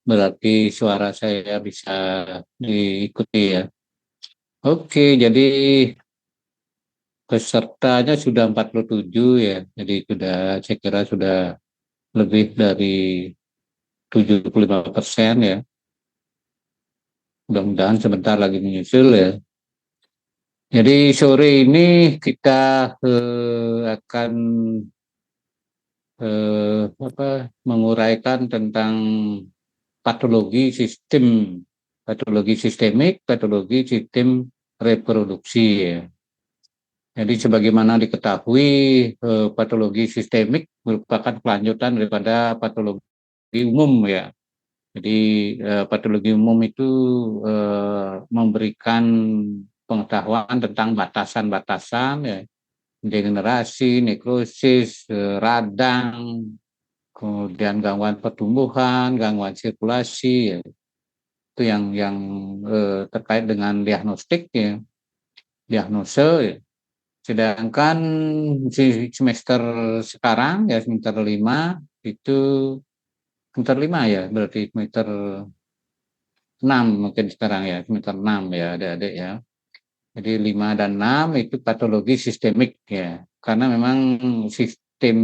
berarti suara saya bisa diikuti ya. Oke, jadi pesertanya sudah 47 ya. Jadi saya kira sudah lebih dari 75% ya. Mudah-mudahan sebentar lagi menyusul ya. Jadi sore ini kita akan menguraikan tentang patologi sistemik, patologi sistem reproduksi ya. Jadi sebagaimana diketahui, patologi sistemik merupakan kelanjutan daripada patologi umum ya. Jadi patologi umum itu memberikan pengetahuan tentang batasan-batasan ya, degenerasi, nekrosis, radang, kemudian gangguan pertumbuhan, gangguan sirkulasi ya. Itu yang terkait dengan diagnostik ya, diagnose ya. Sedangkan semester sekarang ya semester 5 itu semester 5 ya, berarti semester 6 mungkin sekarang ya, semester 6 ya adik-adik ya. Jadi 5 dan 6 itu patologi sistemik ya. Karena memang sistem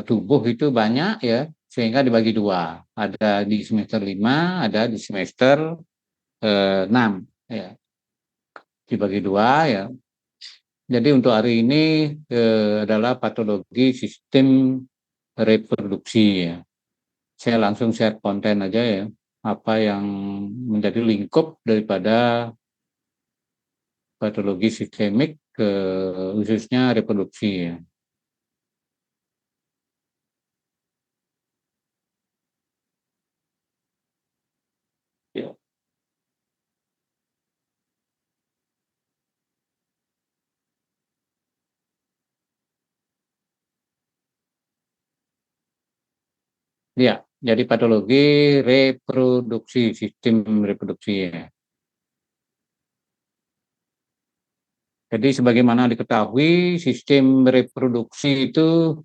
tubuh itu banyak ya, sehingga dibagi dua. Ada di semester 5, ada di semester 6 ya. Dibagi dua ya. Jadi untuk hari ini adalah patologi sistem reproduksi ya. Saya langsung share konten aja ya, apa yang menjadi lingkup daripada patologi sistemik khususnya reproduksi ya. Ya. Ya, jadi patologi reproduksi, sistem reproduksi ya. Jadi sebagaimana diketahui, sistem reproduksi itu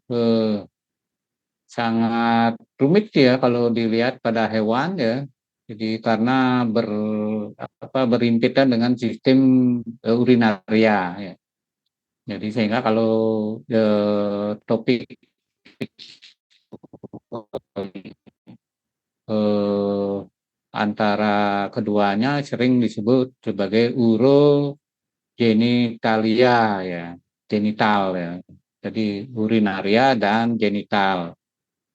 sangat rumit ya kalau dilihat pada hewan ya. Jadi karena berimpitan dengan sistem urinaria ya. Jadi sehingga kalau topik eh, antara keduanya sering disebut sebagai urogenitalia ya, genital ya. Jadi urinaria dan genital.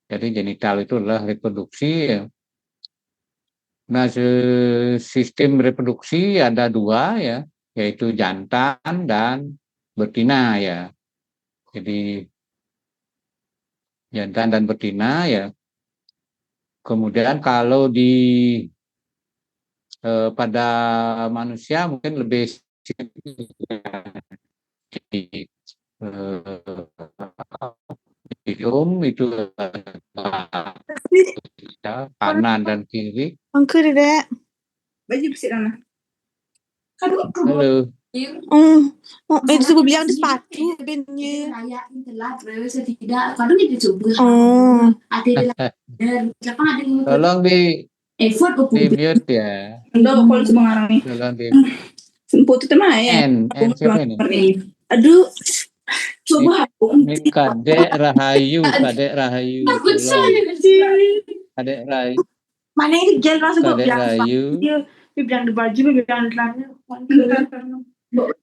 Jadi genital itu adalah reproduksi ya. Nah, sistem reproduksi ada dua ya, yaitu jantan dan betina ya. Jadi jantan dan betina ya. Kemudian kalau pada manusia mungkin lebih itu kanan dan kiri. Angker dek. Baju bersih mana? Halo. Itu sebelum bilang ada sepatu bennya. Tolong di mute ya. Kalau semangarang nih. Tolong di Foto tema ya. siapa ini? Aduh. Coba Ini Kadek Rahayu. Kadek Rahayu. Mana ini gel langsung gue Kadek bilang Rahayu. dia bilang di baju, dia bilang di celana.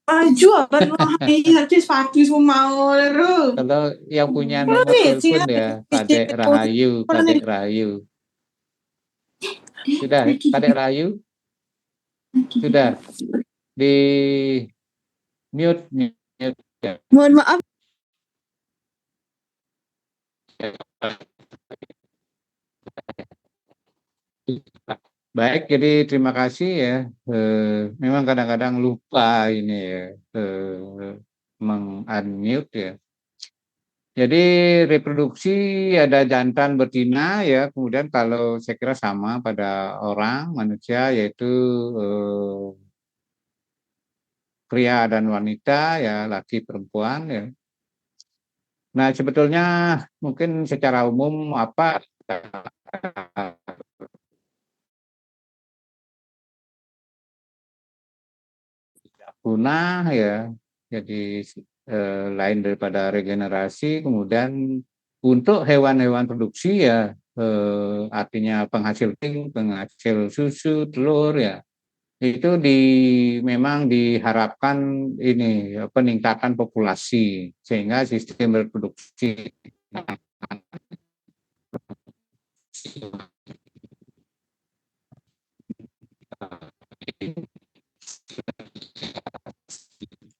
Baju apa ini nanti sepatu semua mau terus. Kalau yang punya nomor telepon ya Kadek Rahayu. Kadek Rahayu. Sudah, Kadek Rahayu? Sudah. Di mute ya. Mohon maaf. Baik, jadi terima kasih ya. Memang kadang-kadang lupa ini ya, meng-unmute ya. Jadi reproduksi ada jantan betina ya, kemudian kalau saya kira sama pada orang manusia yaitu pria dan wanita ya, laki perempuan ya. Nah sebetulnya mungkin secara umum apa punah ya, jadi lain daripada regenerasi. Kemudian untuk hewan-hewan produksi ya, artinya penghasil susu, telur ya, itu memang diharapkan ini peningkatan populasi sehingga sistem reproduksi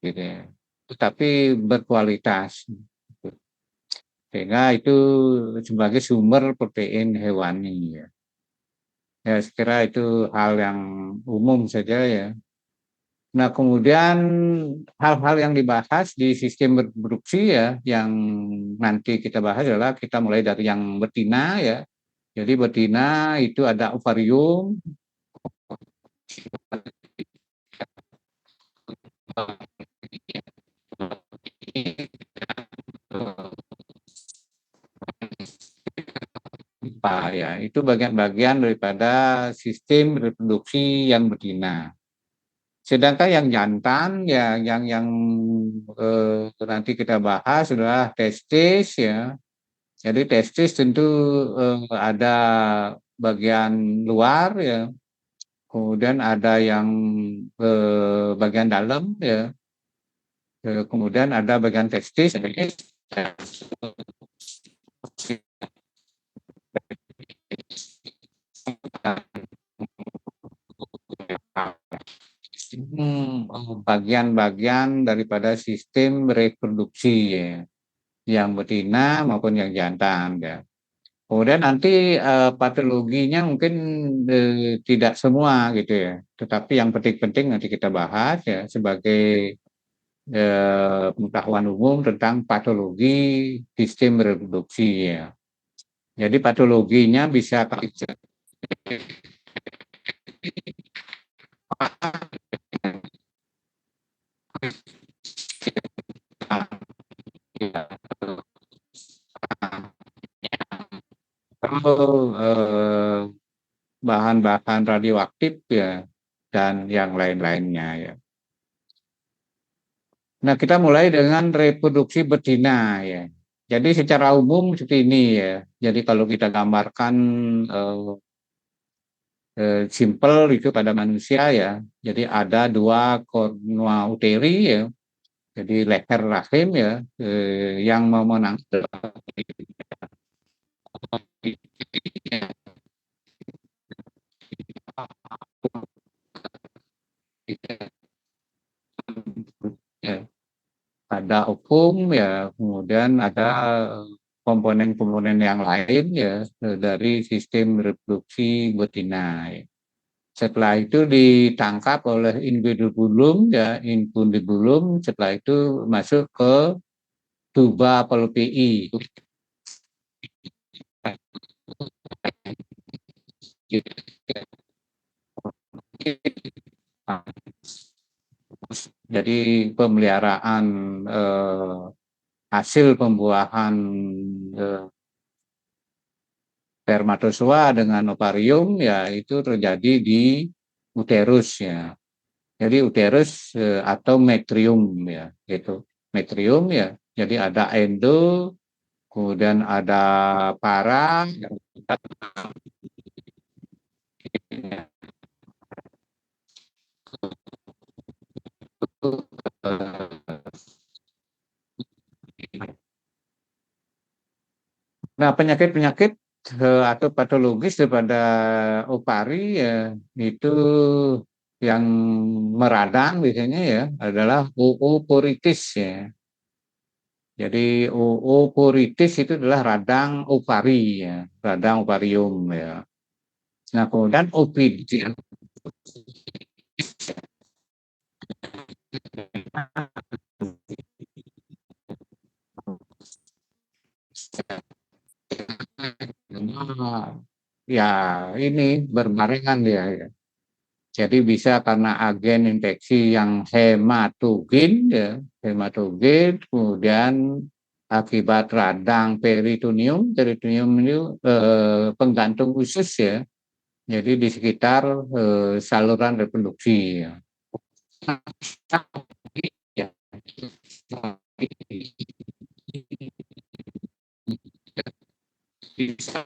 gitu ya. Tetapi berkualitas sehingga itu sebagai sumber protein hewani ya. Ya, saya kira itu hal yang umum saja ya. Nah, kemudian hal-hal yang dibahas di sistem reproduksi ya, yang nanti kita bahas adalah kita mulai dari yang betina ya. Jadi betina itu ada ovarium, ya, itu bagian-bagian daripada sistem reproduksi yang betina. Sedangkan yang jantan ya, yang nanti kita bahas adalah testis ya. Jadi testis tentu ada bagian luar ya, kemudian ada yang bagian dalam ya, kemudian ada bagian testis. Bagian-bagian daripada sistem reproduksi ya, yang betina maupun yang jantan ya. Kemudian nanti patologinya mungkin tidak semua gitu ya, tetapi yang penting-penting nanti kita bahas ya sebagai pengetahuan umum tentang patologi sistem reproduksi ya. Jadi patologinya bisa bahan-bahan radioaktif ya dan yang lain-lainnya ya. Nah, kita mulai dengan reproduksi betina ya. Jadi secara umum seperti ini ya. Jadi kalau kita gambarkan simple itu pada manusia ya. Jadi ada dua kornua uteri ya. Jadi leher rahim ya, yang memenang ya. Ada ovum ya, kemudian ada komponen-komponen yang lain ya dari sistem reproduksi betina. Ya. Setelah itu ditangkap oleh infundibulum ya, infundibulum. Setelah itu masuk ke tuba palpii. Jadi pemeliharaan hasil pembuahan spermatozoa dengan ovarium ya itu terjadi di uterus ya. Jadi uterus atau metrium ya, gitu. Metrium ya. Jadi ada endo, kemudian ada para. Nah, penyakit-penyakit atau patologis daripada ovari ya itu yang meradang biasanya ya adalah ooporitis ya. Jadi ooporitis itu adalah radang ovari ya, radang ovarium ya. Nah, kemudian OPD ya ini berbarengan dia ya. Jadi bisa karena agen infeksi yang hematogen ya, hematogen, kemudian akibat radang peritoneum itu penggantung usus ya. Jadi di sekitar saluran reproduksi ya. ya. Bisa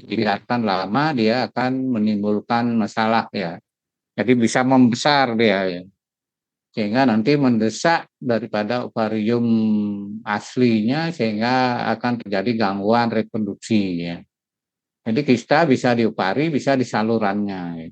dibiarkan lama dia akan menimbulkan masalah ya. Jadi bisa membesar dia ya. Sehingga nanti mendesak daripada ovarium aslinya sehingga akan terjadi gangguan reproduksi ya. Jadi kista bisa di opari, bisa di salurannya. Ya.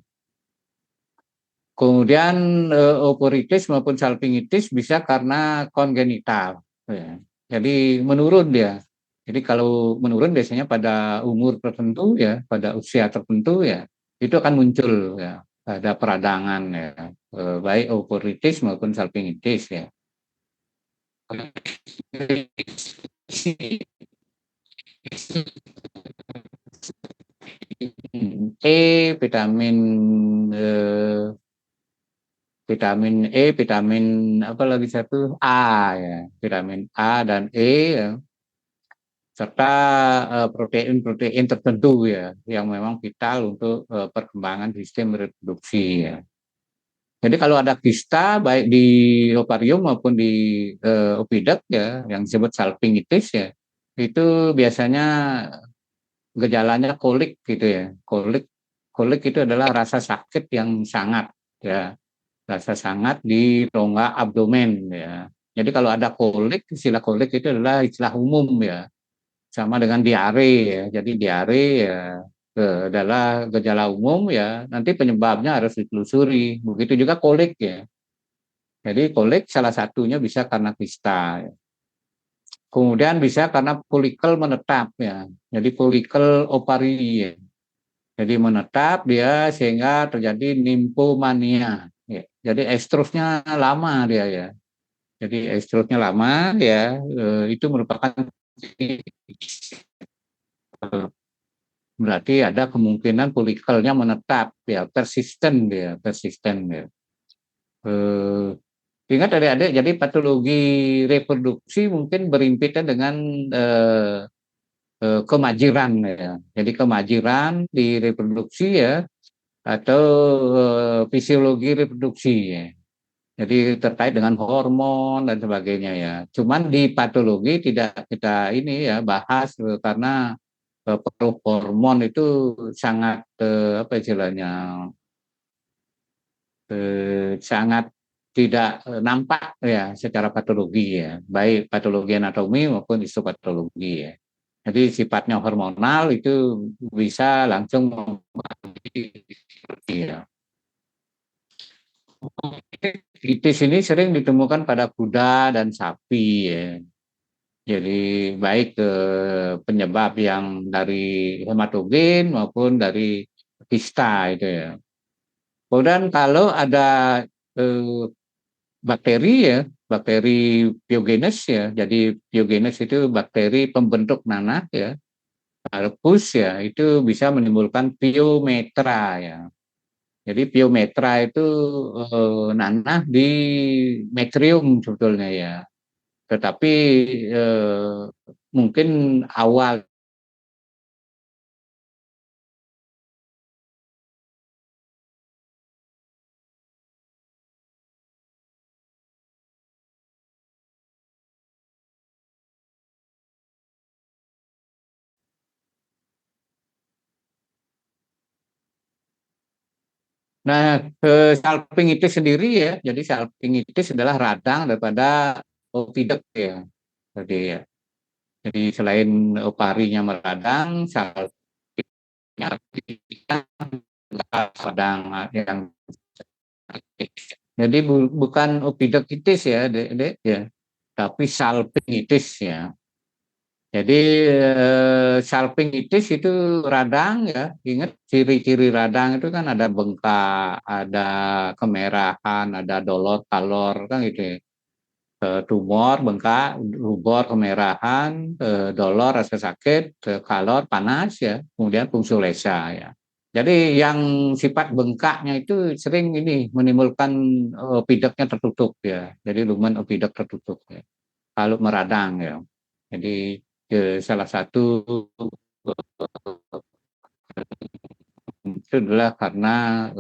Kemudian ovaritis maupun salpingitis bisa karena kongenital. Ya. Jadi menurun dia. Jadi kalau menurun biasanya pada umur tertentu ya, pada usia tertentu ya, itu akan muncul ya, ada peradangan ya, baik ovaritis maupun salpingitis ya. Vitamin eh, vitamin vitamin apa lagi satu A ya, vitamin A dan E ya, serta protein-protein tertentu ya yang memang vital untuk perkembangan sistem reproduksi ya. Jadi kalau ada kista baik di ovarium maupun di oviduct ya yang disebut salpingitis ya, itu biasanya gejalanya kolik gitu ya. Kolik kolik itu adalah rasa sakit yang sangat ya, rasa sangat di rongga abdomen ya. Jadi kalau ada kolik, istilah kolik itu adalah istilah umum ya, sama dengan diare ya. Jadi diare ya adalah gejala umum ya. Nanti penyebabnya harus ditelusuri. Begitu juga kolik ya. Jadi kolik salah satunya bisa karena kista. Ya. Kemudian bisa karena folikel menetap ya. Jadi folikel ovari ya. Jadi menetap dia sehingga terjadi nymphomania. Ya. Jadi estrusnya lama dia ya. Jadi estrusnya lama ya, itu merupakan berarti ada kemungkinan folikelnya menetap ya, persisten dia, persisten ya. Eh, Ingat adik-adik, jadi patologi reproduksi mungkin berhimpitan dengan eh, kemajiran ya. Jadi kemajiran di reproduksi ya, atau fisiologi reproduksi ya. Jadi terkait dengan hormon dan sebagainya ya. Cuman di patologi tidak kita ini ya bahas karena pengaruh hormon itu sangat apa istilahnya, sangat tidak nampak ya secara patologi ya, baik patologi anatomi maupun histopatologi ya. Jadi sifatnya hormonal itu bisa langsung mempengaruhi ya. Itis ini sering ditemukan pada kuda dan sapi ya. Jadi baik penyebab yang dari hematogen maupun dari kista itu ya. Kemudian kalau ada eh, bakteri ya, bakteri biogenes ya. Jadi biogenes itu bakteri pembentuk nanah ya, pus ya, itu bisa menimbulkan piometra ya. Jadi piometra itu nanah di metrium sebetulnya ya. Tetapi mungkin awal. Nah, salpingitis sendiri ya, jadi salpingitis adalah radang daripada oviduct ya. Jadi ya, jadi selain oparinya meradang, salpingnya radang yang jadi bukan oviductitis ya, dek, ya, tapi salpingitis ya. Jadi salpingitis itu radang ya, ingat ciri-ciri radang itu kan ada bengkak, ada kemerahan, ada dolor, kalor kan gitu ya. Tumor, bengkak, rubor, kemerahan, dolor, rasa sakit, kalor, panas ya, kemudian fungsulesa ya. Jadi yang sifat bengkaknya itu sering ini menimbulkan opidoknya tertutup ya. Jadi lumen opidok tertutup ya. Kalau meradang ya. Jadi salah satu itu adalah karena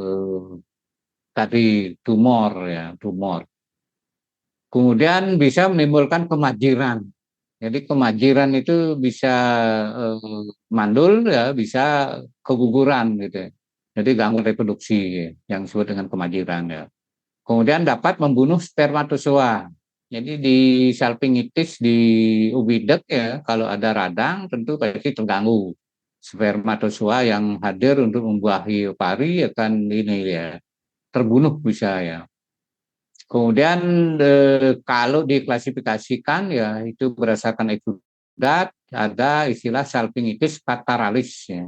tadi tumor ya, tumor. Kemudian bisa menimbulkan kemajiran. Jadi kemajiran itu bisa mandul ya, bisa keguguran gitu ya. Jadi gangguan reproduksi ya, yang disebut dengan kemajiran ya. Kemudian dapat membunuh spermatozoa. Jadi di salpingitis di ubidek ya, kalau ada radang tentu pasti terganggu. Spermatozoa yang hadir untuk membuahi pari akan ini ya, terbunuh bisa ya. Kemudian kalau diklasifikasikan ya itu berdasarkan ekudat ada istilah salpingitis kataralis ya.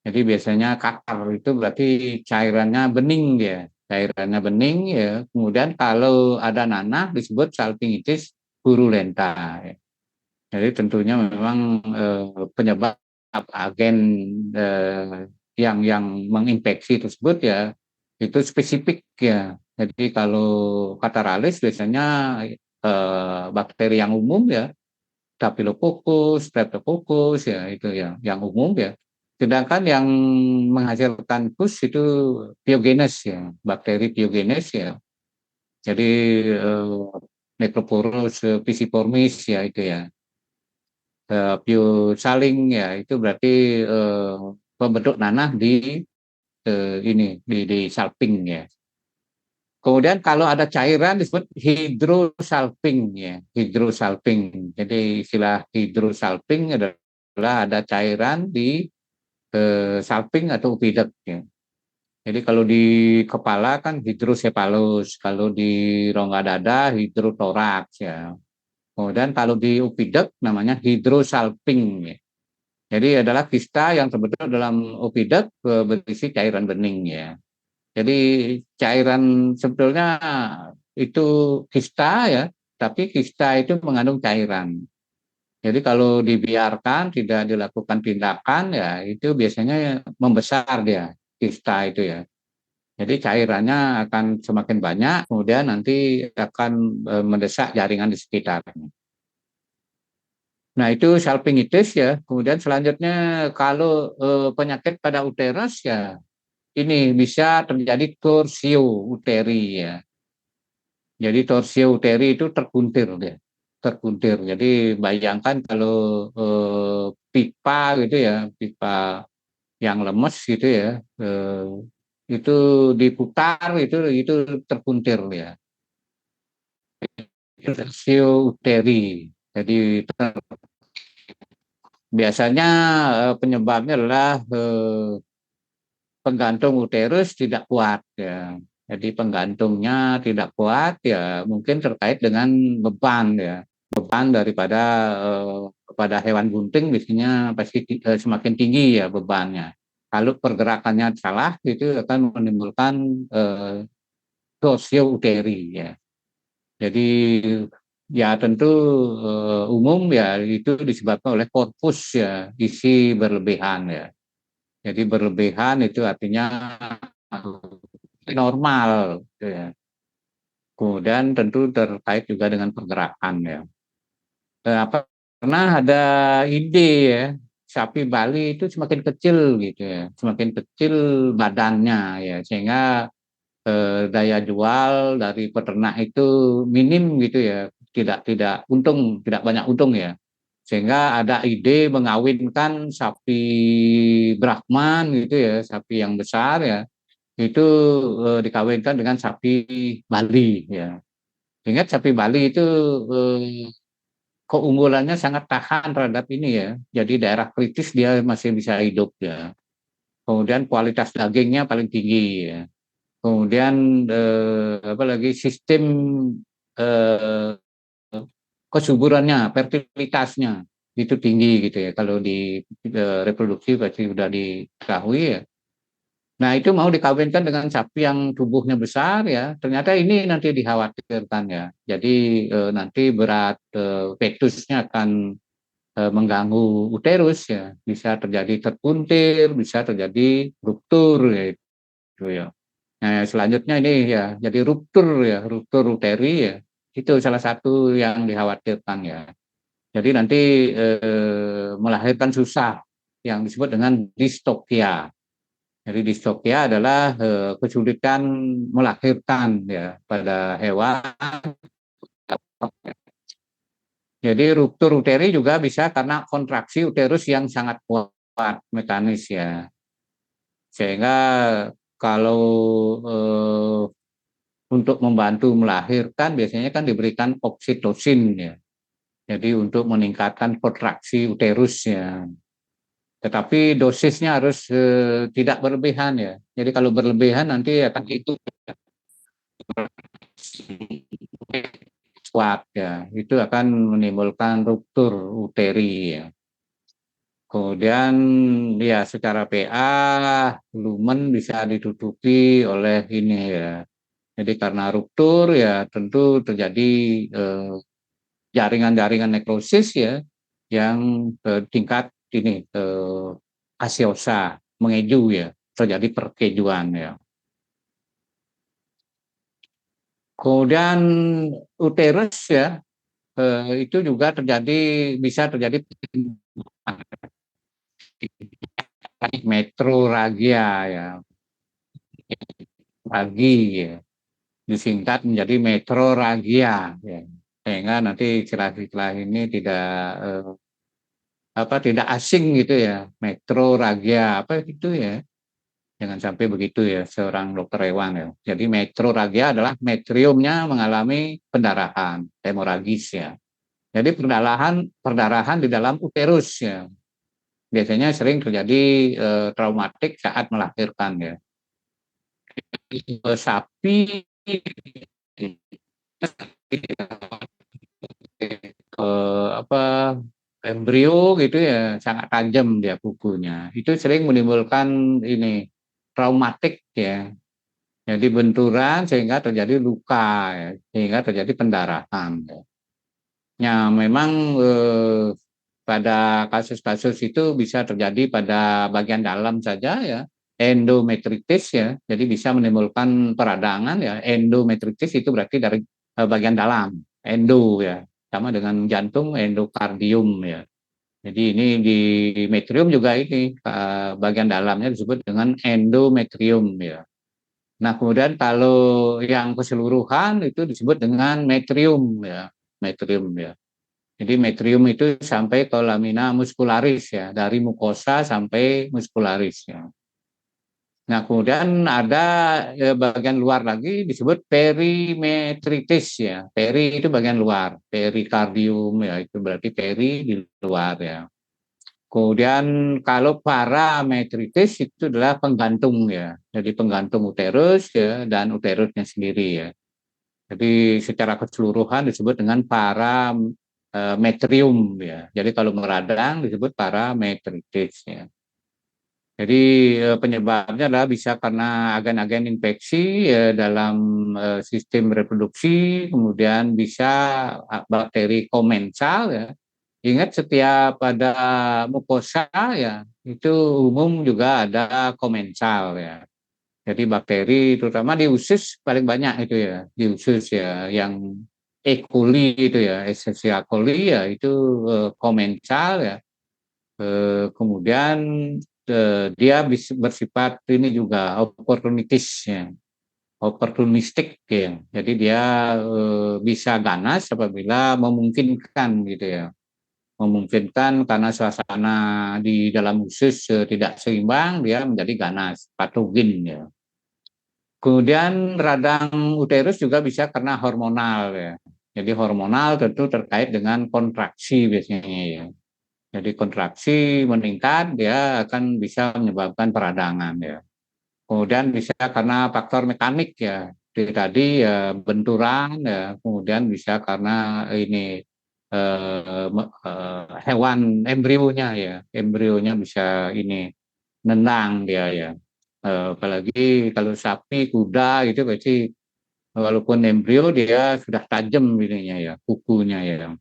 Jadi biasanya katar itu berarti cairannya bening ya, cairannya bening ya. Kemudian kalau ada nanah disebut salpingitis purulenta. Ya. Jadi tentunya memang penyebab agen yang menginfeksi tersebut ya itu spesifik ya. Jadi kalau kataralis biasanya bakteri yang umum ya, Staphylococcus, Streptococcus ya itu ya, yang umum ya. Sedangkan yang menghasilkan pus itu pyogenes ya, bakteri pyogenes ya. Jadi Necroporus pisciformis ya itu ya. Pyosaling ya itu berarti pembentuk nanah di di salping ya. Kemudian kalau ada cairan disebut hidrosalping ya, hidrosalping. Jadi istilah hidrosalping adalah ada cairan di salping atau upidek ya. Jadi kalau di kepala kan hidrosepalus, kalau di rongga dada hidrotoraks ya. Kemudian kalau di upidek namanya hidrosalping ya. Jadi adalah kista yang terbentuk dalam upidek berisi cairan bening ya. Jadi cairan sebetulnya itu kista ya, tapi kista itu mengandung cairan. Jadi kalau dibiarkan tidak dilakukan tindakan ya itu biasanya membesar dia kista itu ya. Jadi cairannya akan semakin banyak, kemudian nanti akan mendesak jaringan di sekitarnya. Nah itu salpingitis ya. Kemudian selanjutnya kalau penyakit pada uterus ya ini bisa terjadi torsio uteri ya. Jadi torsio uteri itu terkuntir dia, terkuntir. Jadi bayangkan kalau pipa gitu ya, pipa yang lemes gitu ya, itu diputar itu terkuntir ya. Itu torsio uteri. Jadi biasanya penyebabnya adalah penggantung uterus tidak kuat ya. Jadi penggantungnya tidak kuat ya mungkin terkait dengan beban ya. Beban daripada kepada hewan bunting biasanya pasti semakin tinggi ya bebannya. Kalau pergerakannya salah itu akan menimbulkan torsio uteri ya. Jadi ya tentu umum ya itu disebabkan oleh korpus ya isi berlebihan ya. Jadi berlebihan itu artinya normal gitu ya. Kemudian tentu terkait juga dengan pergerakan ya. Pernah ada ide ya, sapi Bali itu semakin kecil gitu ya, semakin kecil badannya ya, sehingga daya jual dari peternak itu minim gitu ya, tidak untung, tidak banyak untung ya. Sehingga ada ide mengawinkan sapi Brahman gitu ya, sapi yang besar ya, itu dikawinkan dengan sapi Bali ya. Ingat sapi Bali itu keunggulannya sangat tahan terhadap ini ya. Jadi daerah kritis dia masih bisa hidup ya. Kemudian kualitas dagingnya paling tinggi ya. Kemudian apalagi sistem eh, kesuburannya, fertilitasnya itu tinggi gitu ya. Kalau di reproduksi pasti sudah diketahui ya. Nah itu mau dikawinkan dengan sapi yang tubuhnya besar ya, ternyata ini nanti dikhawatirkan ya. Jadi nanti berat fetusnya akan mengganggu uterus ya, bisa terjadi terpuntir, bisa terjadi ruptur ya itu ya. Nah selanjutnya ini ya, jadi ruptur uteri ya, itu salah satu yang dikhawatirkan ya. Jadi nanti melahirkan susah yang disebut dengan distokia. Jadi distokia adalah kesulitan melahirkan ya pada hewan. Jadi ruptur uteri juga bisa karena kontraksi uterus yang sangat kuat mekanis ya. Sehingga kalau untuk membantu melahirkan biasanya kan diberikan oksitosin ya. Jadi untuk meningkatkan kontraksi uterus ya. Tetapi dosisnya harus tidak berlebihan ya. Jadi kalau berlebihan nanti akan itu kuat ya. Itu akan menimbulkan ruptur uteri ya. Kemudian ya secara PA lumen bisa ditutupi oleh ini ya. Jadi karena ruptur ya tentu terjadi jaringan-jaringan nekrosis ya yang tingkat ini asiosa mengeju ya, terjadi perkejuan ya. Kemudian uterus ya itu juga bisa terjadi metroragia ya, ragi ya, disingkat menjadi metroragia ya. Sehingga nanti istilah-istilah ini tidak asing gitu ya, metroragia apa itu ya. Jangan sampai begitu ya seorang dokter hewan ya. Jadi metroragia adalah metriumnya mengalami pendarahan, hemoragis ya. Jadi perdarahan di dalam uterus ya. Biasanya sering terjadi traumatik saat melahirkan ya. Sapi apa embrio gitu ya sangat tajam dia kukunya. Itu sering menimbulkan ini traumatik ya. Jadi benturan sehingga terjadi luka ya, sehingga terjadi pendarahan. Ya, memang pada kasus-kasus itu bisa terjadi pada bagian dalam saja ya, endometritis ya. Jadi bisa menimbulkan peradangan ya. Endometritis itu berarti dari bagian dalam, endo ya. Sama dengan jantung endokardium ya. Jadi ini di metrium juga ini bagian dalamnya disebut dengan endometrium ya. Nah, kemudian kalau yang keseluruhan itu disebut dengan metrium ya, metrium ya. Jadi metrium itu sampai ke lamina muscularis ya, dari mukosa sampai muscularis ya. Nah, kemudian ada bagian luar lagi disebut perimetritis ya. Peri itu bagian luar, perikardium ya, itu berarti peri di luar ya. Kemudian kalau parametritis itu adalah penggantung ya. Jadi penggantung uterus ya dan uterusnya sendiri ya. Jadi secara keseluruhan disebut dengan parametrium ya. Jadi kalau meradang disebut parametritis ya. Jadi penyebabnya adalah bisa karena agen-agen infeksi ya, dalam sistem reproduksi, kemudian bisa bakteri komensal ya. Ingat setiap ada mukosa ya, itu umum juga ada komensal ya. Jadi bakteri terutama di usus paling banyak itu ya, di usus ya yang E. coli itu ya, Escherichia coli ya itu komensal ya. Kemudian dia bersifat ini juga oportunitis ya, oportunistik ya. Jadi dia bisa ganas apabila memungkinkan gitu ya, memungkinkan karena suasana di dalam usus tidak seimbang dia menjadi ganas, patogen ya. Kemudian radang uterus juga bisa karena hormonal ya. Jadi hormonal tentu terkait dengan kontraksi biasanya ya. Jadi kontraksi meningkat dia akan bisa menyebabkan peradangan ya. Kemudian bisa karena faktor mekanik ya. Jadi tadi ya benturan ya, kemudian bisa karena ini hewan embrionya ya, embrionya bisa ini nendang dia ya. Apalagi kalau sapi, kuda gitu berarti walaupun embrio dia sudah tajam ininya ya, kukunya ya.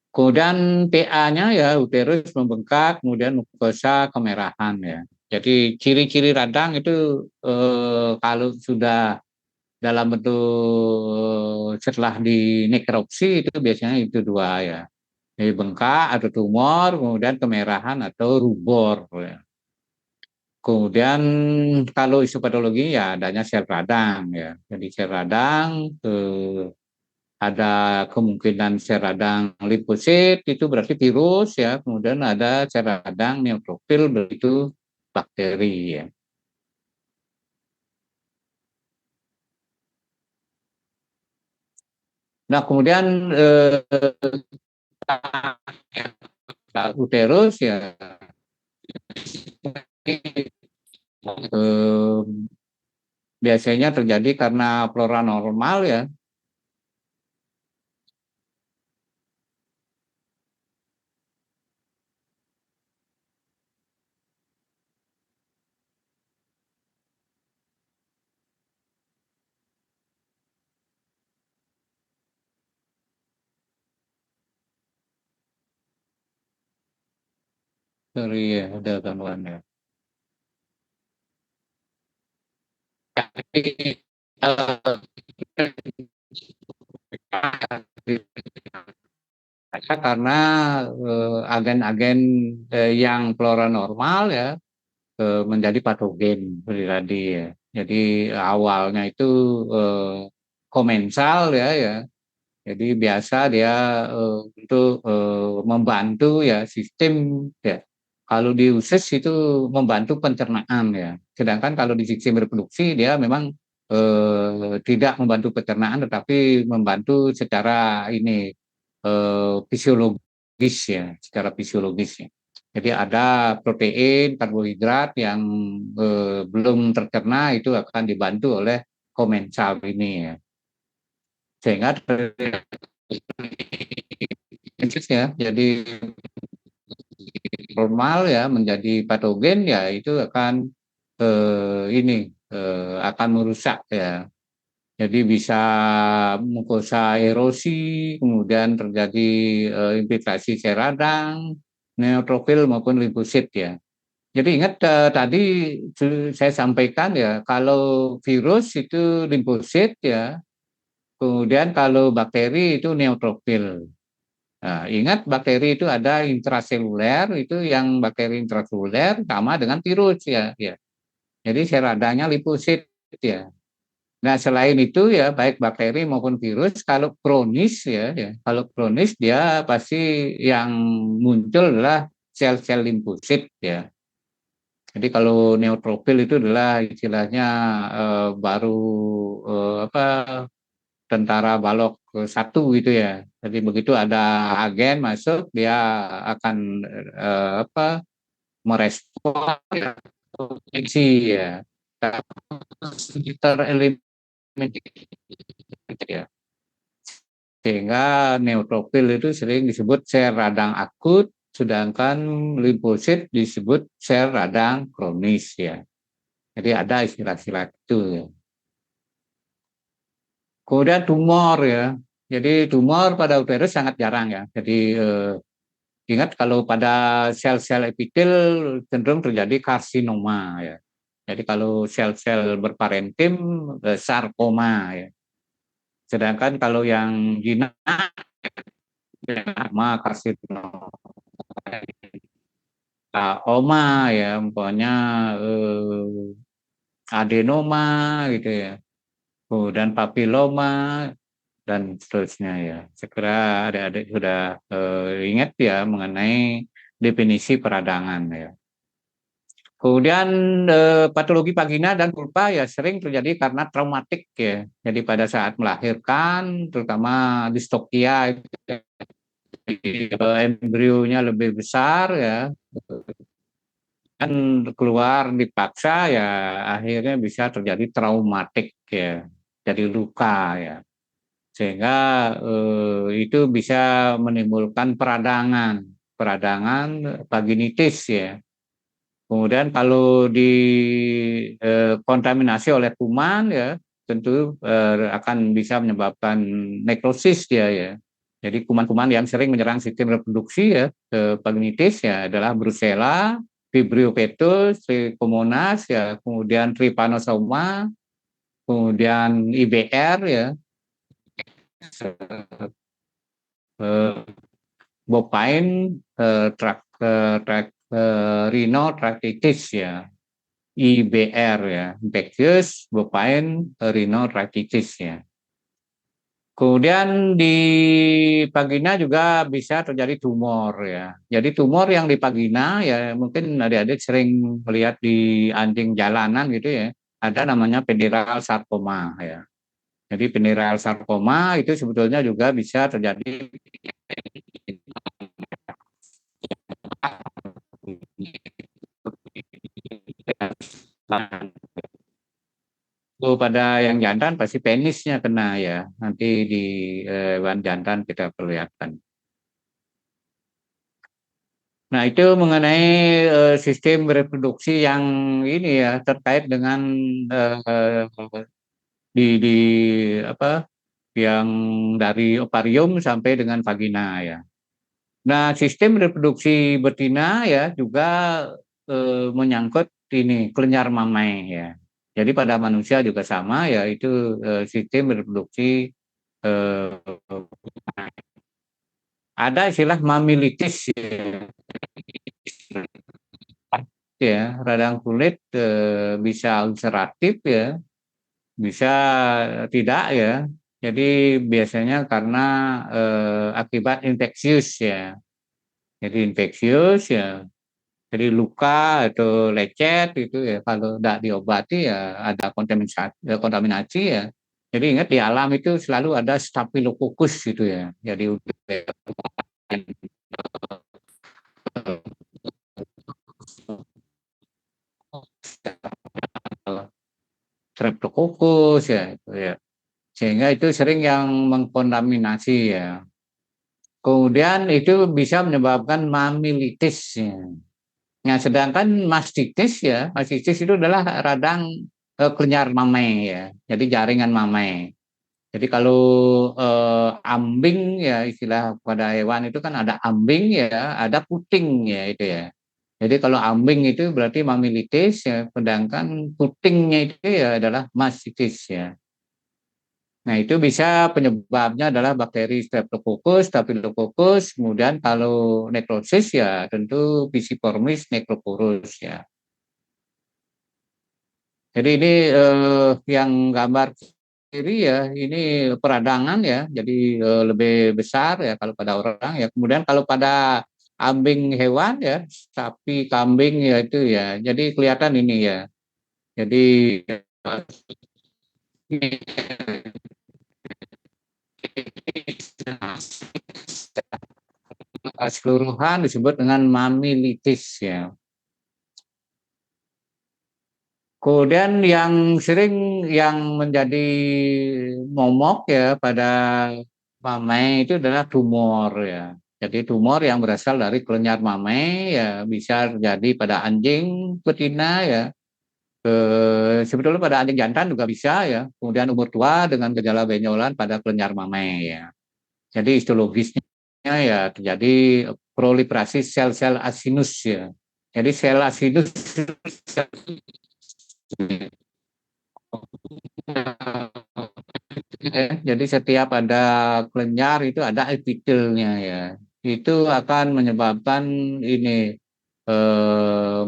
Kemudian PA-nya ya uterus membengkak, kemudian mukosa kemerahan ya. Jadi ciri-ciri radang itu kalau sudah dalam bentuk setelah di nekropsi itu biasanya itu dua ya. Jadi bengkak atau tumor, kemudian kemerahan atau rubor ya. Kemudian kalau histopatologi ya adanya sel radang ya. Jadi sel radang ada kemungkinan sel radang limfosit itu berarti virus ya. Kemudian ada sel radang neutrofil begitu bakteri ya. Nah kemudian uterus ya eh, biasanya terjadi karena flora normal ya. Sorry ya, ada gangguan ya. Jadi, karena agen-agen yang flora normal ya menjadi patogen seperti tadi ya. Jadi awalnya itu eh, komensal ya. Jadi biasa dia untuk membantu ya sistem ya. Kalau di usus itu membantu pencernaan ya. Sedangkan kalau di sistem reproduksi dia memang tidak membantu pencernaan tetapi membantu secara ini fisiologis ya, secara fisiologis ya. Jadi ada protein, karbohidrat yang belum tercerna itu akan dibantu oleh komensal ini ya. Sehingga ya, jadi normal ya menjadi patogen ya itu akan ini akan merusak ya. Jadi bisa mukosa erosi, kemudian terjadi infiltrasi sel radang, neutrofil maupun limfosit ya. Jadi ingat tadi saya sampaikan ya, kalau virus itu limfosit ya, kemudian kalau bakteri itu neutrofil. Nah, ingat bakteri itu ada intraseluler, itu yang bakteri intraseluler sama dengan virus ya. Jadi sel radangnya limfosit ya. Nah, selain itu ya baik bakteri maupun virus kalau kronis kalau kronis dia pasti yang muncul adalah sel-sel limfosit ya. Jadi kalau neutrofil itu adalah istilahnya baru apa tentara balok satu gitu ya. Jadi begitu ada agen masuk dia akan apa merespon infeksi ya. Tereliminasi ya. Sehingga neutrofil itu sering disebut sel radang akut, sedangkan limfosit disebut sel radang kronis ya. Jadi ada istilah-istilah itu ya. Kemudian tumor ya. Jadi tumor pada uterus sangat jarang ya. Jadi ingat kalau pada sel-sel epitel cenderung terjadi karsinoma ya. Jadi kalau sel-sel berparenkim sarkoma ya. Sedangkan kalau yang jinak sama karsinoma ya, umpamanya adenoma gitu ya. Kemudian papiloma dan seterusnya ya. Segera adik-adik sudah ingat ya mengenai definisi peradangan ya. Kemudian patologi vagina dan vulva ya sering terjadi karena traumatik ya. Jadi pada saat melahirkan, terutama distokia, embrionya lebih besar ya, kan keluar dipaksa ya, akhirnya bisa terjadi traumatik ya, jadi luka ya. Sehingga itu bisa menimbulkan peradangan, peradangan vaginitis ya. Kemudian kalau dikontaminasi oleh kuman ya, tentu akan bisa menyebabkan nekrosis dia ya. Jadi kuman-kuman yang sering menyerang sistem reproduksi ya, vaginitis ya adalah Brucella, Vibrio fetus, Trichomonas ya, kemudian Trypanosoma, kemudian IBR ya, bovine tract, rhinotracheitis ya. IBR ya, infectious bovine rhinotracheosis ya. Kemudian di vagina juga bisa terjadi tumor ya. Jadi tumor yang di vagina ya mungkin adik-adik sering melihat di anjing jalanan gitu ya. Ada namanya pendiral sarkoma ya. Jadi pendiral sarkoma itu sebetulnya juga bisa terjadi pada yang jantan pasti penisnya kena ya. Nanti di hewan jantan kita perlihatkan. Nah, itu mengenai sistem reproduksi yang ini ya terkait dengan di apa yang dari ovarium sampai dengan vagina ya. Nah, sistem reproduksi betina ya juga menyangkut ini kelenjar mamai ya. Jadi pada manusia juga sama ya itu sistem reproduksi ada istilah mamilitis ya, radang kulit bisa ulceratif ya, bisa tidak ya. Jadi biasanya karena akibat infeksius ya. Jadi infeksius ya. Jadi luka atau lecet itu ya kalau tidak diobati ya ada kontaminasi ya. Jadi ingat di alam itu selalu ada staphylococcus gitu ya. Jadi streptococcus ya itu ya. Sehingga itu sering yang mengkontaminasi ya. Kemudian itu bisa menyebabkan mamilitis ya. Nah, sedangkan mastitis itu adalah radang kelenjar mamai ya. Jadi jaringan mamai. Jadi kalau ambing ya istilah pada hewan itu kan ada ambing ya, ada puting ya itu ya. Jadi kalau ambing itu berarti mamilitis ya, sedangkan putingnya itu ya adalah mastitis ya. Nah, itu bisa penyebabnya adalah bakteri Streptococcus, Staphylococcus, kemudian kalau nekrosis ya tentu Pisiformis necroporus ya. Jadi ini yang gambar kiri ya, ini peradangan ya, jadi lebih besar ya kalau pada orang ya. Kemudian kalau pada ambing hewan ya, sapi, kambing ya itu ya, jadi kelihatan ini ya. Jadi keseluruhan disebut dengan mamilitis ya. Kemudian yang sering yang menjadi momok ya pada mamai itu adalah tumor ya. Jadi tumor yang berasal dari kelenjar mamai ya bisa terjadi pada anjing betina ya. Sebetulnya pada anjing jantan juga bisa ya. Kemudian umur tua dengan gejala benjolan pada kelenjar mamai ya. Jadi histologisnya ya terjadi proliferasi sel-sel asinus ya. Jadi sel asinus jadi setiap ada kelenjar itu ada epitelnya ya. Itu akan menyebabkan ini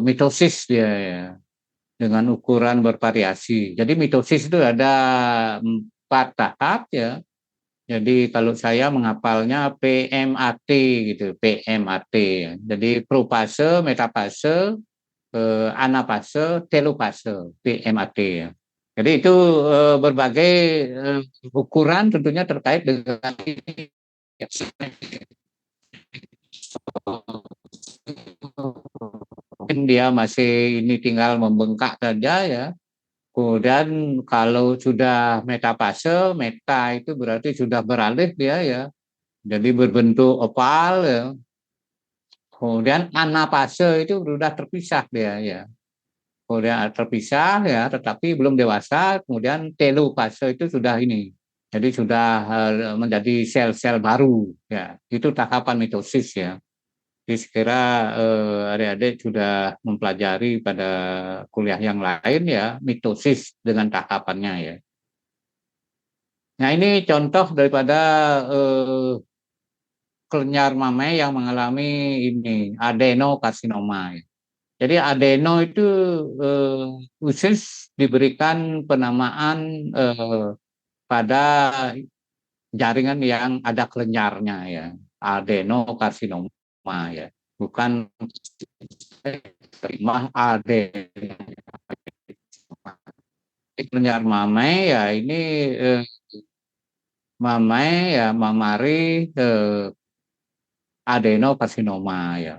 mitosis dia ya dengan ukuran bervariasi. Jadi mitosis itu ada 4 tahap ya. Jadi kalau saya menghafalnya PMAT gitu, PMAT. Jadi profase, metafase, anafase, telofase, PMAT ya. Jadi itu berbagai ukuran tentunya terkait dengan ini. Mungkin dia masih ini tinggal membengkak saja ya. Kemudian kalau sudah metafase, meta itu berarti sudah beralih dia ya. Jadi berbentuk oval ya. Kemudian anafase itu sudah terpisah dia ya. Kemudian terpisah ya, tetapi belum dewasa. Kemudian telofase itu sudah ini. Jadi sudah menjadi sel-sel baru ya. Itu tahapan mitosis ya. Jadi sekira adik-adik sudah mempelajari pada kuliah yang lain ya, mitosis dengan tahapannya ya. Nah ini contoh daripada kelenjar mamai yang mengalami ini adenokarsinoma. Ya. Jadi adeno itu khusus diberikan penamaan pada jaringan yang ada kelenjarnya ya, adenokarsinoma ya, bukan terima adeno. Kelenjar mamai ya ini mamai ya mamari adenokarsinoma ya.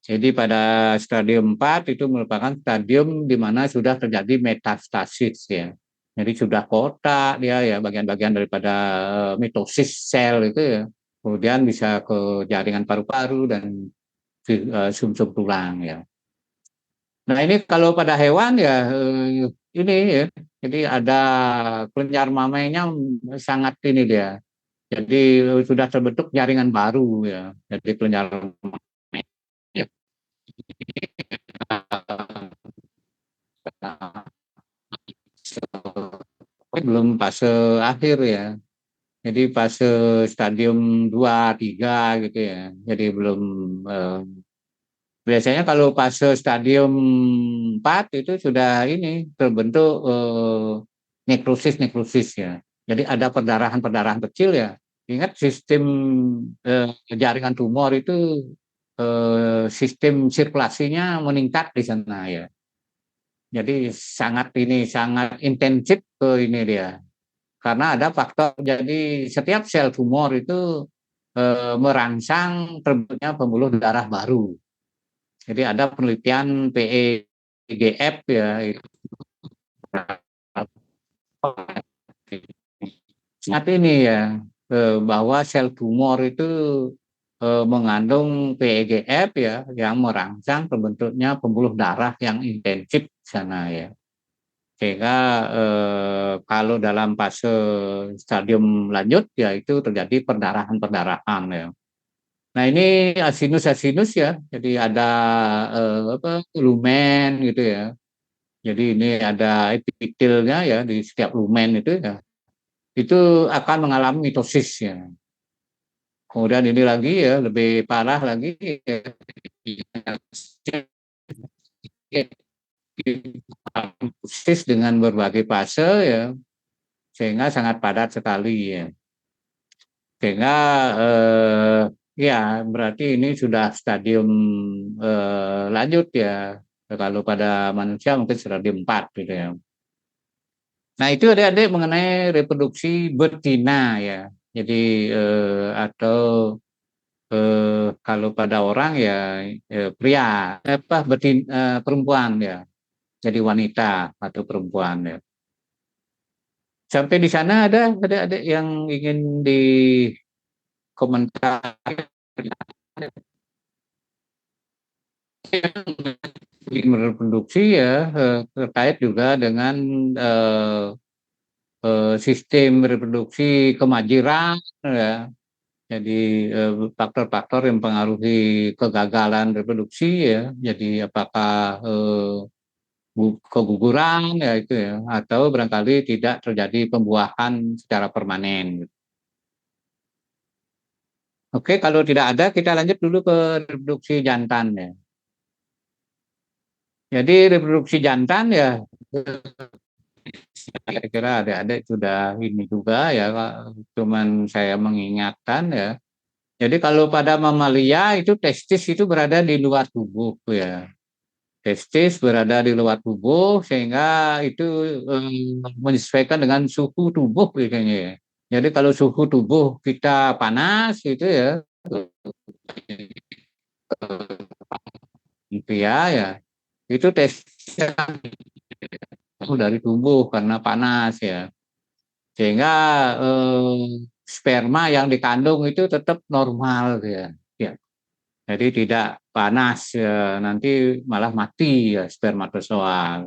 Jadi pada stadium 4 itu merupakan stadium di mana sudah terjadi metastasis ya. Jadi sudah kotak dia ya, bagian-bagian daripada mitosis sel itu ya. Kemudian bisa ke jaringan paru-paru dan sumsum tulang ya. Nah ini kalau pada hewan ya ini ya. Jadi ada kelenjar mamainya sangat ini dia. Jadi sudah terbentuk jaringan baru ya. Jadi kelenjar mamai ya. Belum fase akhir ya. Jadi fase stadium 2, 3 gitu ya. Jadi belum biasanya kalau fase stadium 4 itu sudah ini terbentuk nekrosis ya. Jadi ada perdarahan kecil ya. Ingat sistem jaringan tumor itu sistem sirkulasinya meningkat di sana ya. Jadi sangat intensif ke ini dia. Karena ada faktor, jadi setiap sel tumor itu merangsang terbentuknya pembuluh darah baru. Jadi ada penelitian PEGF ya, saat ini ya, bahwa sel tumor itu mengandung PEGF ya, yang merangsang terbentuknya pembuluh darah yang intensif di sana ya. Sehingga kalau dalam fase stadium lanjut ya itu terjadi perdarahan ya. Nah ini asinus ya, jadi ada lumen gitu ya. Jadi ini ada epitelnya ya di setiap lumen itu ya. Itu akan mengalami mitosis ya. Kemudian ini lagi ya lebih parah lagi ya, dengan berbagai fase ya, sehingga sangat padat sekali ya. Sehingga ya berarti ini sudah stadium lanjut ya. Kalau pada manusia mungkin stadium 4 gitu ya. Nah itu adik-adik mengenai reproduksi betina ya. Jadi atau kalau pada orang ya pria, perempuan ya. Jadi wanita atau perempuan ya. Sampai di sana ada adik-adik yang ingin dikomentari reproduksi ya terkait juga dengan sistem reproduksi kemajiran ya. Jadi faktor-faktor yang mempengaruhi kegagalan reproduksi ya. Jadi apakah keguguran ya itu ya, atau barangkali tidak terjadi pembuahan secara permanen. Oke, kalau tidak ada kita lanjut dulu ke reproduksi jantan ya. Jadi reproduksi jantan ya, saya kira adik-adik sudah ini juga ya, cuman saya mengingatkan ya. Jadi kalau pada mamalia itu testis itu berada di luar tubuh ya. Testis berada di luar tubuh sehingga itu menyesuaikan dengan suhu tubuh biasanya ya. Jadi kalau suhu tubuh kita panas itu ya, gitu ya, itu testis dari tubuh karena panas ya. Sehingga sperma yang dikandung itu tetap normal ya. Ya. Jadi tidak panas ya, nanti malah mati ya spermatozoa.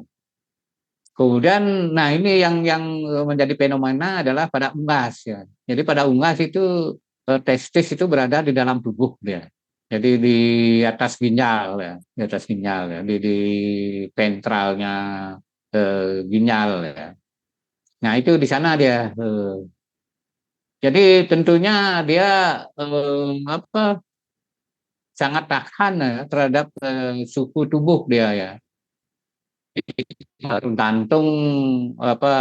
Kemudian, nah ini yang menjadi fenomena adalah pada unggas ya. Jadi pada unggas itu testis itu berada di dalam tubuh dia. Jadi di atas ginjal ya, di atas ginjal ya, di ventralnya ginjal ya. Nah itu di sana dia. Jadi tentunya dia apa sangat tahan ya terhadap suhu tubuh dia ya. Tergantung apa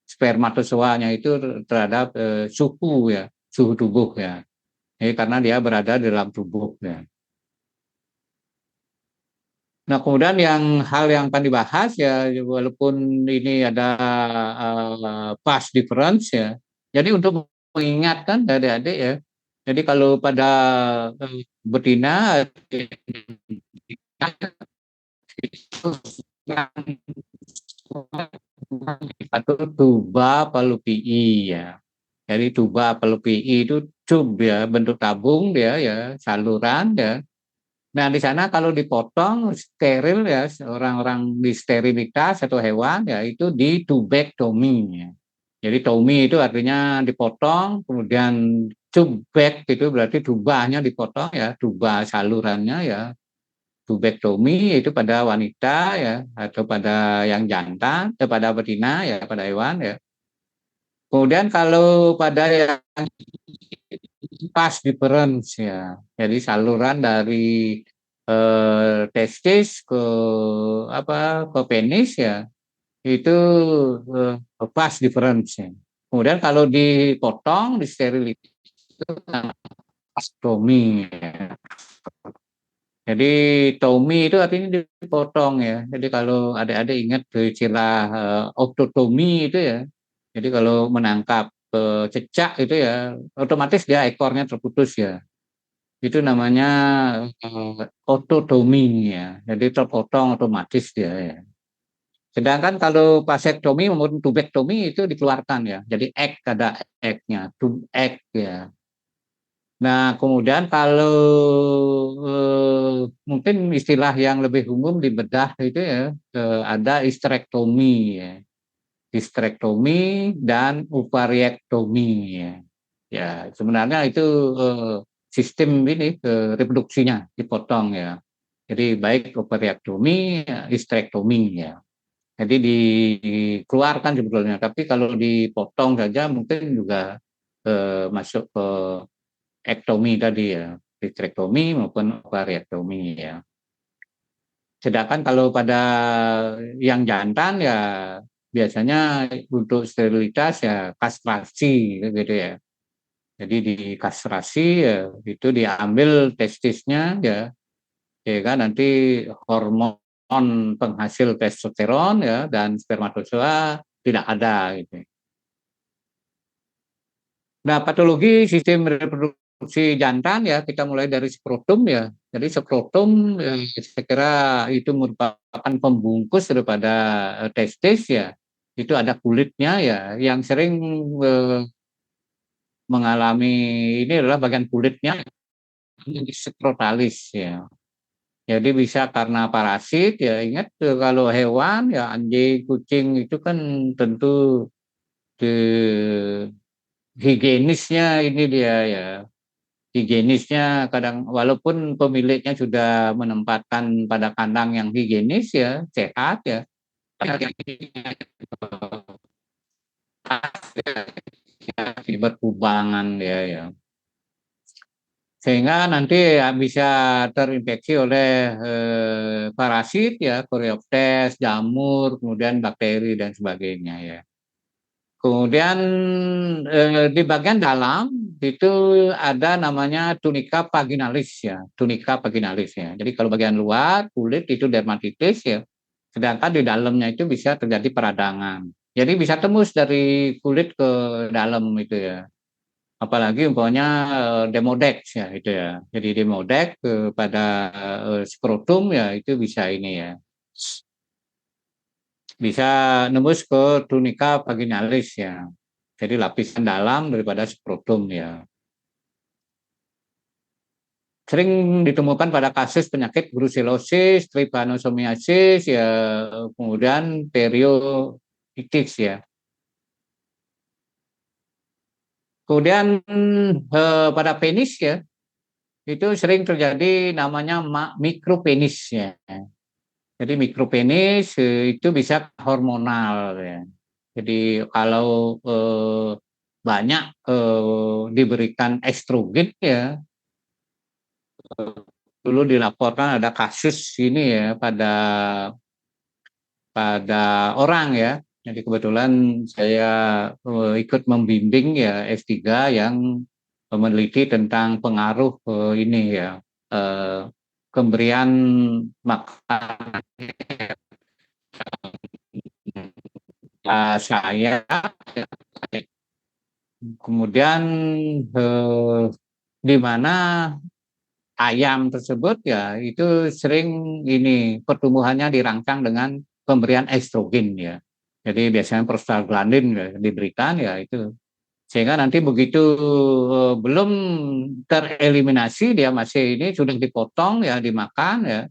spermatozoanya itu terhadap suhu ya, suhu tubuh ya. Karena dia berada di dalam tubuh ya. Nah, kemudian hal yang akan dibahas ya, walaupun ini ada past difference ya. Jadi untuk mengingatkan adik-adik ya, jadi kalau pada betina atau tuba palupii ya. Jadi tuba palupii itu tube ya, bentuk tabung dia ya, saluran ya. Nah, di sana kalau dipotong steril ya, orang-orang di sterilitas atau hewan ya itu di tubektomi ya. Jadi tomi itu artinya dipotong, kemudian tubek itu berarti tubahnya dipotong ya, tuba salurannya ya. Tubektomi itu pada wanita ya atau pada yang jantan, pada betina ya, pada hewan ya. Kemudian kalau pada yang past difference ya, jadi saluran dari testis ke ke penis ya itu past difference ya. Kemudian kalau dipotong, disterilitas itu ostomi ya. Jadi tomi itu artinya dipotong ya. Jadi kalau adik-adik ingat istilah oktotomi itu ya. Jadi kalau menangkap cecak itu ya, otomatis dia ekornya terputus ya. Itu namanya ototomi ya. Jadi terpotong otomatis dia ya. Sedangkan kalau vasektomi maupun tubektomi itu dikeluarkan ya. Jadi ada egg-nya, tube egg ya. Nah, kemudian kalau mungkin istilah yang lebih umum di bedah itu ya, ada histerektomi ya. Histerektomi dan upariektomi ya. Ya, sebenarnya itu sistem ini reproduksinya dipotong ya. Jadi baik upariektomi, histerektomi ya. Jadi dikeluarkan sebetulnya, tapi kalau dipotong saja mungkin juga masuk ke ektomi tadi ya, histerektomi maupun ovariektomi ya. Sedangkan kalau pada yang jantan ya biasanya untuk sterilitas ya kastrasi gitu ya. Jadi dikastrasi ya itu diambil testisnya ya kan nanti hormon penghasil testosteron ya dan spermatozoa tidak ada gitu. Nah, patologi sistem reproduksi jantan ya kita mulai dari skrotum ya. Jadi skrotum saya kira itu merupakan pembungkus daripada testis ya. Itu ada kulitnya ya yang sering mengalami ini adalah bagian kulitnya skrotalis ya. Jadi bisa karena parasit ya ingat kalau hewan ya anjing, kucing itu kan tentu higienisnya ini dia ya. Higienisnya kadang walaupun pemiliknya sudah menempatkan pada kandang yang higienis ya, sehat ya. Akibat kubangan ya. Sehingga nanti ya bisa terinfeksi oleh parasit ya, Coreoptes, jamur, kemudian bakteri dan sebagainya ya. Kemudian di bagian dalam itu ada namanya tunika vaginalis ya, tunika vaginalis ya. Jadi kalau bagian luar kulit itu dermatitis ya, sedangkan di dalamnya itu bisa terjadi peradangan. Jadi bisa tembus dari kulit ke dalam itu ya. Apalagi umpamanya demodex ya itu ya. Jadi demodex pada skrotum ya itu bisa ini ya. Bisa nembus ke tunika vaginalis ya. Jadi lapisan dalam daripada skrotum ya. Sering ditemukan pada kasus penyakit brucellosis, trypanosomiasis ya, kemudian perioditis ya. Kemudian pada penis ya, itu sering terjadi namanya mikropenis ya. Jadi mikropenis itu bisa hormonal ya. Jadi kalau banyak diberikan estrogen ya, dulu dilaporkan ada kasus ini ya pada orang ya. Jadi kebetulan saya ikut membimbing ya S3 yang meneliti tentang pengaruh ini ya pemberian makanan saya. Kemudian di mana ayam tersebut ya itu sering ini pertumbuhannya dirangsang dengan pemberian estrogen ya. Jadi biasanya prostaglandin ya, diberikan ya itu. Sehingga nanti begitu belum tereliminasi dia masih ini sudah dipotong ya dimakan ya.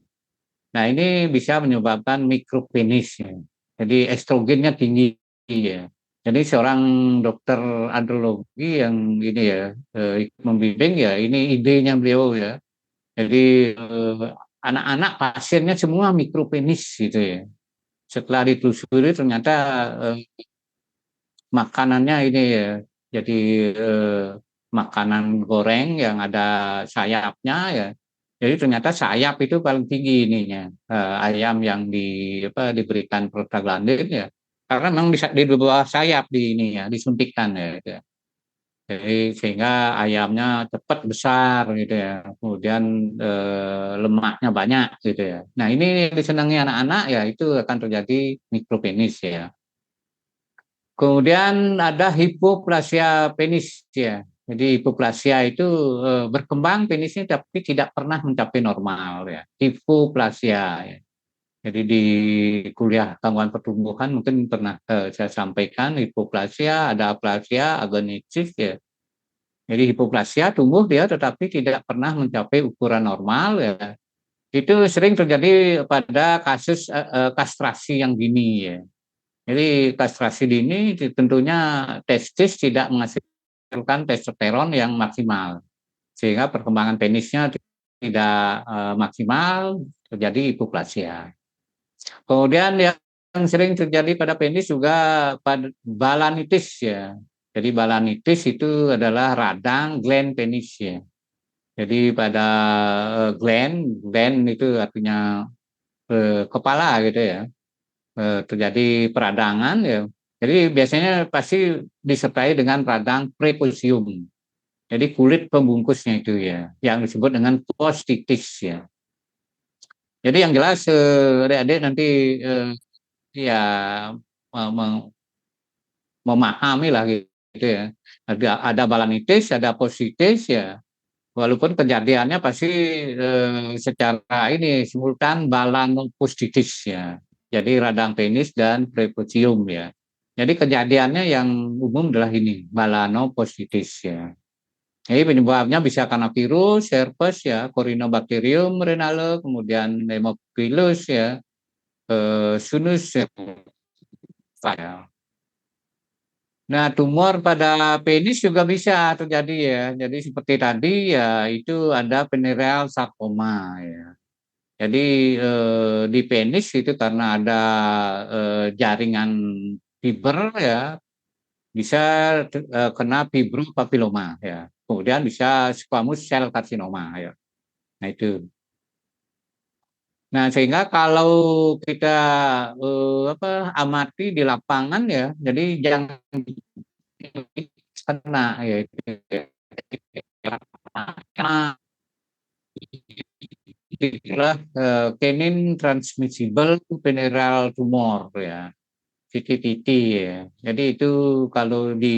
Nah ini bisa menyebabkan mikropenis ya. Jadi estrogennya tinggi ya. Jadi seorang dokter andrologi yang ini ya membimbing ya ini idenya beliau ya. Jadi anak-anak pasiennya semua mikropenis gitu ya. Setelah ditelusuri ternyata makanannya ini ya, jadi makanan goreng yang ada sayapnya ya. Jadi ternyata sayap itu paling tinggi ininya ayam yang diberikan prostaglandin ya. Karena memang di bawah sayap di ini ya disuntikkan ya. Gitu. Jadi sehingga ayamnya cepat besar gitu ya, kemudian lemaknya banyak gitu ya. Nah ini disenangi anak-anak ya itu akan terjadi mikropenis ya. Kemudian ada hipoplasia penis ya. Jadi hipoplasia itu berkembang penisnya tapi tidak pernah mencapai normal ya. Hipoplasia ya. Jadi di kuliah gangguan pertumbuhan mungkin pernah saya sampaikan hipoplasia, ada aplasia, agenesis ya. Jadi hipoplasia tumbuh dia tetapi tidak pernah mencapai ukuran normal ya. Itu sering terjadi pada kasus kastrasi yang dini ya. Jadi kastrasi dini tentunya testis tidak menghasilkan testosteron yang maksimal. Sehingga perkembangan penisnya tidak maksimal, terjadi hipoplasia. Kemudian yang sering terjadi pada penis juga pada balanitis ya. Jadi balanitis itu adalah radang gland penis ya. Jadi pada gland itu artinya kepala gitu ya. Terjadi peradangan ya. Jadi biasanya pasti disertai dengan radang prepucium. Jadi kulit pembungkusnya itu ya, yang disebut dengan postitis ya. Jadi yang jelas adik-adik nanti ya memahami lah gitu ya. Ada balanitis, ada positis ya. Walaupun kejadiannya pasti secara ini simultan balanopostitis ya. Jadi radang penis dan prepucium ya. Jadi kejadiannya yang umum adalah ini balanopostitis ya. Jadi penyebabnya bisa karena virus, herpes ya, Corynebacterium renale, kemudian Haemophilus ya, Sunus ya. Nah, tumor pada penis juga bisa terjadi ya. Jadi seperti tadi ya itu ada venereal sarcoma ya. Jadi di penis itu karena ada jaringan fiber ya bisa kena fibropapilloma ya. Kemudian bisa squamous cell carcinoma ya. Nah itu. Nah sehingga kalau kita amati di lapangan ya, jadi jangan kena ya itu itulah canine transmissible venereal tumor ya, CTTT ya. Jadi itu kalau di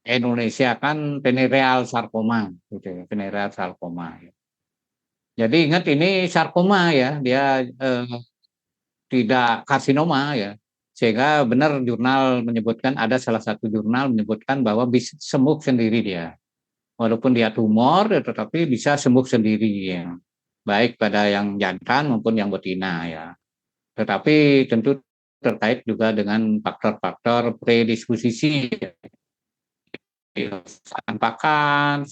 Indonesia kan venereal sarcoma gitu ya, venereal sarcoma ya. Jadi ingat ini sarkoma ya, dia tidak karsinoma ya. Sehingga benar jurnal menyebutkan, ada salah satu jurnal menyebutkan bahwa bisa sembuh sendiri dia. Walaupun dia tumor tetapi bisa sembuh sendiri ya. Baik pada yang jantan maupun yang betina ya. Tetapi tentu terkait juga dengan faktor-faktor predisposisi ya. Pakan,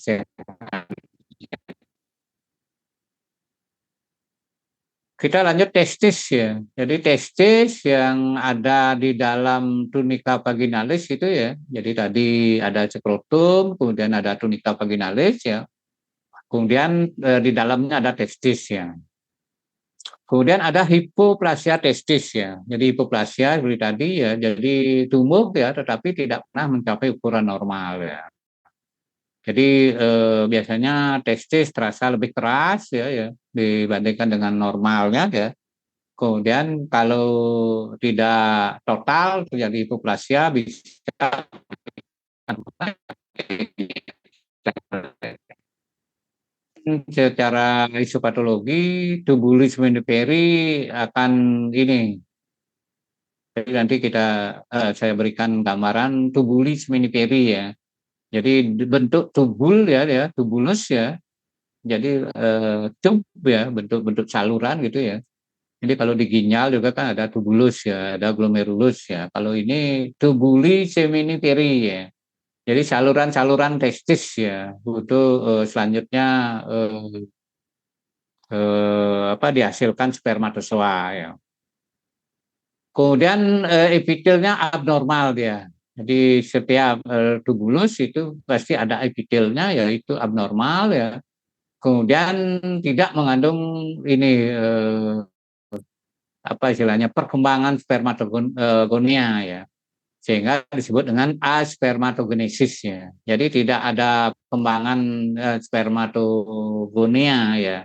kita lanjut testis ya. Jadi testis yang ada di dalam tunica vaginalis itu ya. Jadi tadi ada skrotum, kemudian ada tunica vaginalis ya. Kemudian di dalamnya ada testis ya. Kemudian ada hipoplasia testis ya. Jadi hipoplasia seperti tadi ya, jadi tumbuh ya, tetapi tidak pernah mencapai ukuran normal ya. Jadi biasanya testis terasa lebih keras ya dibandingkan dengan normalnya ya. Kemudian kalau tidak total terjadi hipoplasia bisa secara histopatologi tubulis meniperi akan ini. Jadi nanti saya berikan gambaran tubulis meniperi ya. Jadi bentuk tubul ya tubulus ya. Jadi tub ya, bentuk saluran gitu ya. Jadi kalau di ginjal juga kan ada tubulus ya, ada glomerulus ya. Kalau ini tubuli seminiperi ya. Jadi saluran-saluran testis ya. Itu selanjutnya dihasilkan spermatozoa ya. Kemudian epitelnya abnormal dia. Jadi setiap tubulus itu pasti ada epitelnya yaitu abnormal ya. Kemudian tidak mengandung ini istilahnya perkembangan spermatogonia ya, sehingga disebut dengan aspermatogenesis ya. Jadi tidak ada perkembangan spermatogonia ya.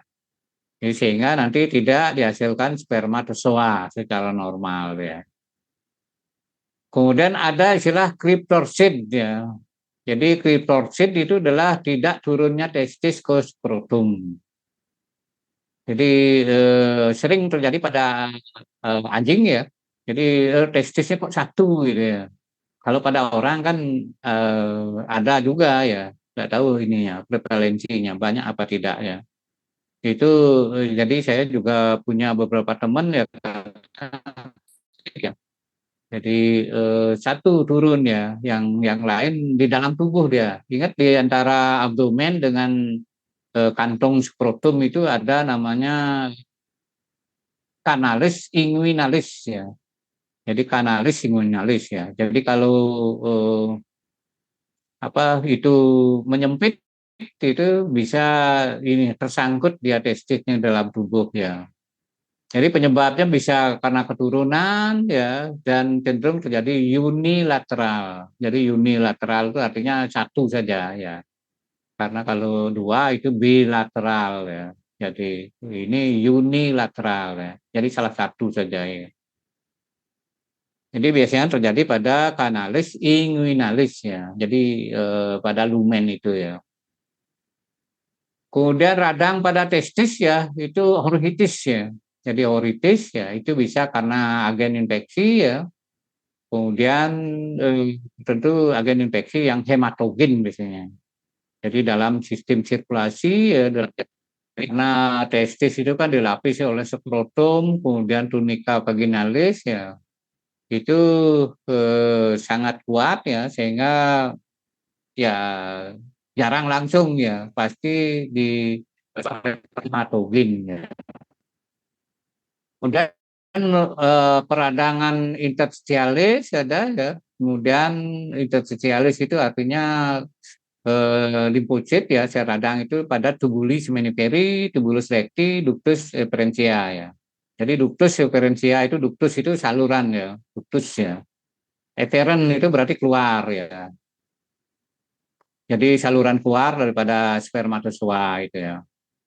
Jadi sehingga nanti tidak dihasilkan spermatozoa secara normal ya. Kemudian ada istilah cryptorchid ya. Jadi cryptorchid itu adalah tidak turunnya testis ke skrotum. Jadi sering terjadi pada anjing ya. Jadi testisnya kok satu gitu ya. Kalau pada orang kan ada juga ya. Nggak tahu ininya prevalensinya banyak apa tidak ya. Itu jadi saya juga punya beberapa teman ya. Jadi satu turun ya, yang lain di dalam tubuh dia. Ingat di antara abdomen dengan kantong skrotum itu ada namanya kanalis inguinalis ya. Jadi kanalis inguinalis ya. Jadi kalau itu menyempit itu bisa ini tersangkut di testisnya dalam tubuh ya. Jadi penyebabnya bisa karena keturunan ya dan cenderung terjadi unilateral. Jadi unilateral itu artinya satu saja ya. Karena kalau dua itu bilateral ya. Jadi ini unilateral ya. Jadi salah satu saja ya. Jadi biasanya terjadi pada kanalis inguinalis ya. Jadi pada lumen itu ya. Kemudian radang pada testis ya itu horitis ya. Jadi horitis ya itu bisa karena agen infeksi ya. Kemudian tentu agen infeksi yang hematogen biasanya. Jadi dalam sistem sirkulasi ya, karena testis itu kan dilapisi oleh skrotum, kemudian tunika vaginalis ya. Itu sangat kuat ya sehingga ya jarang langsung ya pasti di hematogen ya. Kemudian peradangan interstitialis ada ya. Kemudian interstitialis itu artinya limfosit ya, sel radang itu pada tubulis seminiperi, tubulus recti, ductus efferentia ya. Jadi ductus efferentia itu ductus itu saluran ya, ductus ya. Efferen itu berarti keluar ya. Jadi saluran keluar daripada spermatozoa itu ya.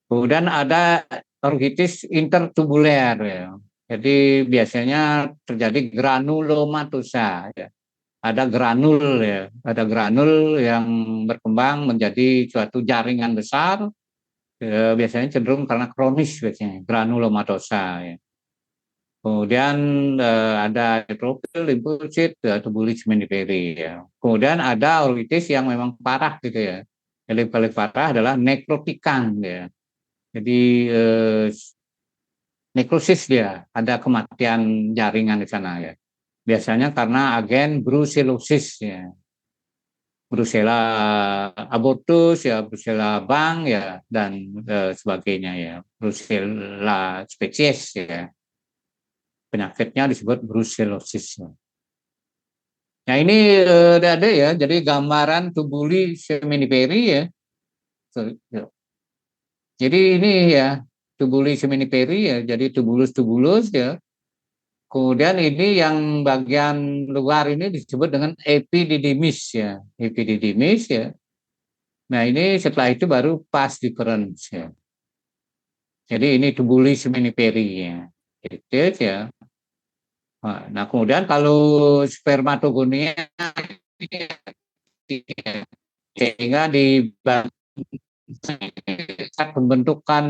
Kemudian ada orgitis intertubuler ya. Jadi biasanya terjadi granulomatosa ya. Ada granul ya, ada granul yang berkembang menjadi suatu jaringan besar. Biasanya cenderung karena kronis biasanya granulomatosa ya. Kemudian ada neutrofil, limfosit, tubulis seminiperi ya. Kemudian ada orgitis yang memang parah gitu ya. Yang paling parah adalah nekrotikan ya. Jadi nekrosis dia, ada kematian jaringan di sana ya. Biasanya karena agen brucellosis ya. Brucella abortus ya, Brucella bang ya dan sebagainya ya. Brucella species ya. Penyakitnya disebut brucellosis. Nah ini ada ya, jadi gambaran tubuli seminiperi ya. Jadi ini ya tubuli seminiperi ya, jadi tubulus ya. Kemudian ini yang bagian luar ini disebut dengan epididymis ya, epididymis ya. Nah ini setelah itu baru pars deferens ya. Jadi ini tubuli seminiperi ya. Itu ya. Nah kemudian kalau spermatogonia sehingga di pembentukan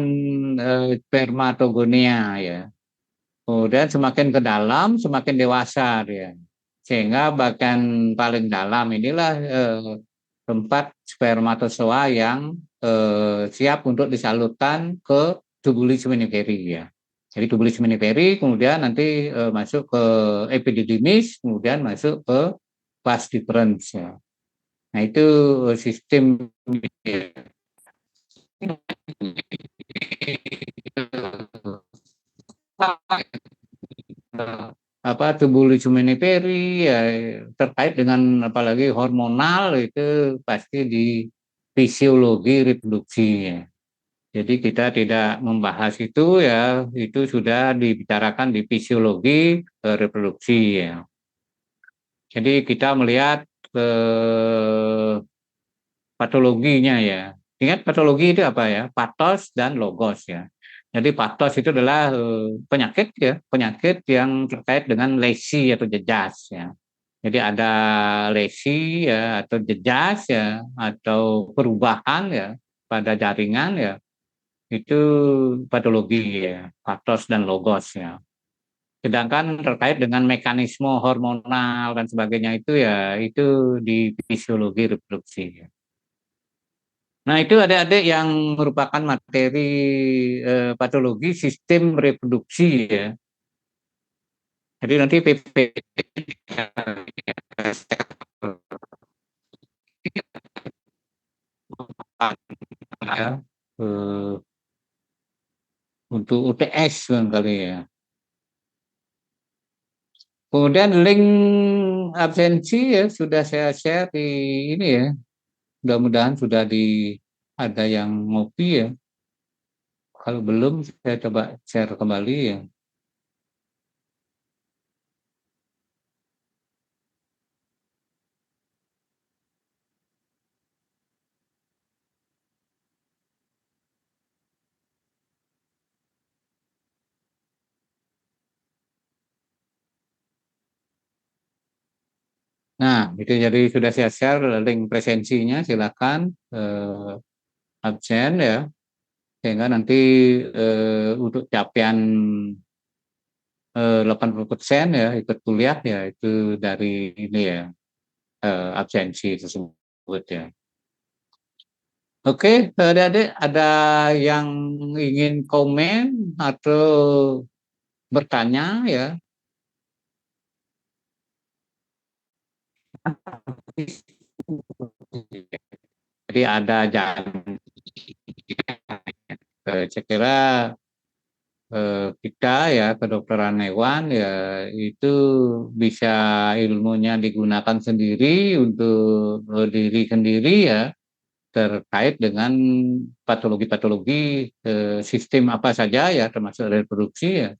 spermatogonia ya. Kemudian semakin ke dalam, semakin dewasa dia. Sehingga bagian paling dalam inilah tempat spermatozoa yang siap untuk disalurkan ke tubulus seminiferi ya. Jadi tubulus seminiferi kemudian nanti masuk ke epididymis, kemudian masuk ke vas deferens ya. Nah itu sistem apa tubulus seminiferi ya terkait dengan apalagi hormonal itu pasti di fisiologi reproduksi ya. Jadi kita tidak membahas itu ya, itu sudah dibicarakan di fisiologi reproduksi ya. Jadi kita melihat patologinya ya. Ingat patologi itu apa ya? Patos dan logos ya. Jadi patos itu adalah penyakit ya, penyakit yang terkait dengan lesi atau jejas ya. Jadi ada lesi ya atau jejas ya atau perubahan ya pada jaringan ya. Itu patologi ya, patos dan logos ya. Sedangkan terkait dengan mekanisme hormonal dan sebagainya itu ya itu di fisiologi reproduksi ya. Nah, itu adik-adik yang merupakan materi patologi sistem reproduksi ya. Jadi nanti PP ya, untuk UTS kali ya. Kemudian link absensi ya sudah saya share di ini ya. Mudah-mudahan sudah ada yang ngopi ya. Kalau belum saya coba share kembali ya. Nah, itu jadi sudah saya share link presensinya, silakan absen ya, sehingga nanti untuk capaian 80% ya ikut kuliah ya itu dari ini ya absensi tersebut ya. Oke, adik-adik ada yang ingin komen atau bertanya ya? Jadi ada janji. Saya kira kita ya kedokteran hewan ya itu bisa ilmunya digunakan sendiri untuk diri sendiri ya terkait dengan patologi-patologi sistem apa saja ya termasuk reproduksi ya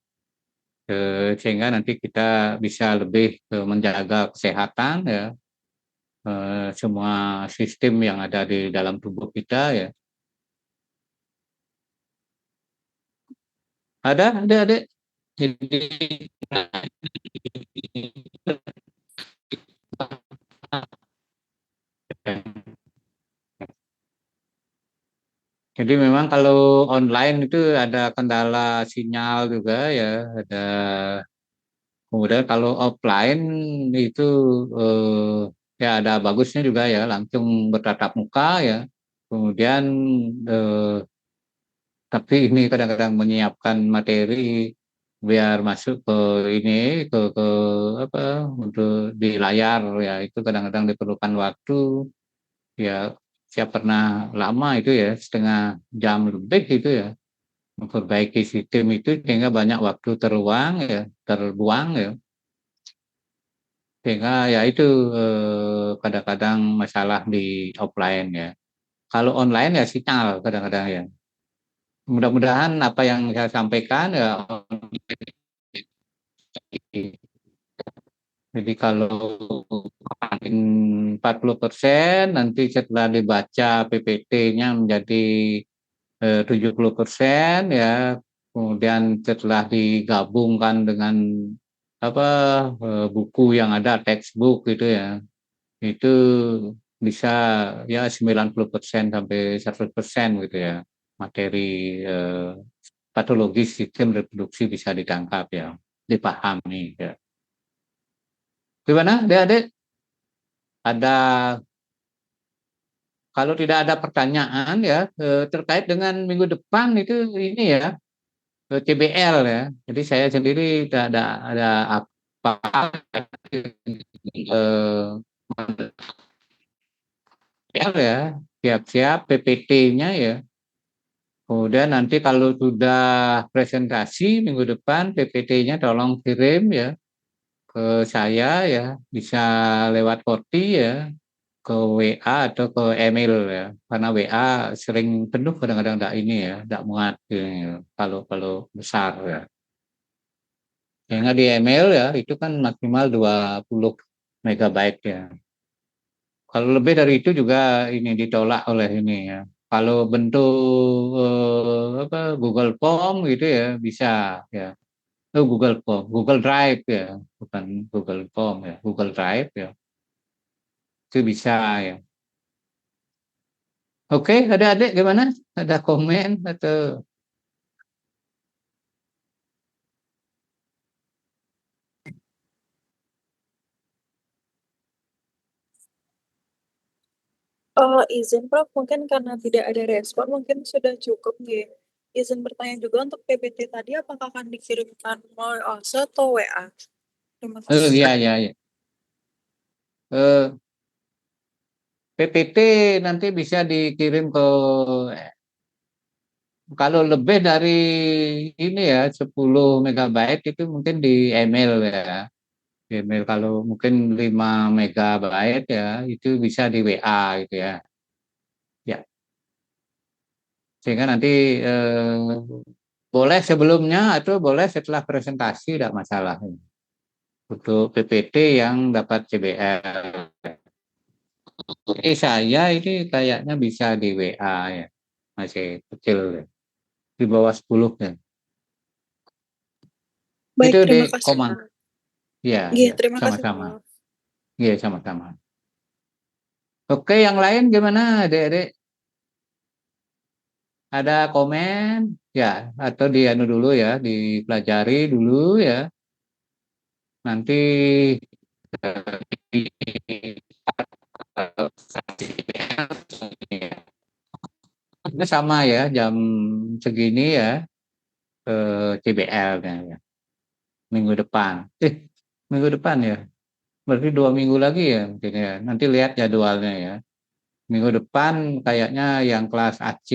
sehingga nanti kita bisa lebih menjaga kesehatan ya semua sistem yang ada di dalam tubuh kita ya. Ada. Jadi Jadi memang kalau online itu ada kendala sinyal juga ya, kemudian kalau offline itu ya ada bagusnya juga ya, langsung bertatap muka ya. Kemudian tapi ini kadang-kadang menyiapkan materi biar masuk ke ini ke apa untuk di layar ya itu kadang-kadang diperlukan waktu ya. Saya pernah lama itu ya setengah jam lebih itu ya memperbaiki sistem itu sehingga banyak waktu terbuang ya sehingga ya itu kadang-kadang masalah di offline ya. Kalau online ya sinyal kadang-kadang ya mudah-mudahan apa yang saya sampaikan ya, jadi kalau 40% nanti setelah dibaca PPT-nya menjadi 70% ya, kemudian setelah digabungkan dengan apa buku yang ada, textbook gitu ya, itu bisa ya 90% sampai 100% gitu ya, materi patologis sistem reproduksi bisa ditangkap ya, dipahami ya. Gimana adik-adik? Ada, kalau tidak ada pertanyaan ya terkait dengan minggu depan itu ini ya, CBL ya. Jadi saya sendiri tidak ada apa ya, siap-siap PPT-nya ya. Kemudian nanti kalau sudah presentasi minggu depan PPT-nya tolong kirim ya ke saya ya, bisa lewat Korti ya, ke WA atau ke email ya. Karena WA sering penuh kadang-kadang enggak ini ya, enggak muat ya, kalau besar ya. Sehingga di email ya itu kan maksimal 20 megabyte ya. Kalau lebih dari itu juga ini ditolak oleh ini ya. Kalau bentuk Google Form gitu ya bisa ya. Google Form, Google Drive ya, bukan Google Form ya, Google Drive ya. Itu bisa ya. Oke, adik-adik gimana? Ada komen atau Izin Prof, mungkin karena tidak ada respon, mungkin sudah cukup nih. Izin bertanya juga untuk PPT tadi, apakah akan dikirimkan melalui OSE atau WA? Terima kasih. iya iya iya. PPT nanti bisa dikirim ke, kalau lebih dari ini ya 10 megabyte itu mungkin di email ya. Di email kalau mungkin 5 megabyte ya itu bisa di WA gitu ya. Ya, sehingga nanti boleh sebelumnya atau boleh setelah presentasi tidak masalah. Untuk PPT yang dapat CBL. Saya ini kayaknya bisa di WA ya. Masih kecil ya. Di bawah 10 ya. Baik, Itu di terima kasih. Komang. Iya, Iya, ya, terima kasih sama-sama. Prof. Iya, sama-sama. Oke, yang lain gimana, adik-adik? Ada komen? Ya, atau dianu dulu ya, dipelajari dulu ya. Nanti itu sama ya, jam segini ya, CBL-nya ya. Minggu depan. Minggu depan ya. Berarti 2 minggu lagi ya mungkin ya. Nanti lihat jadwalnya ya. Minggu depan kayaknya yang kelas AC.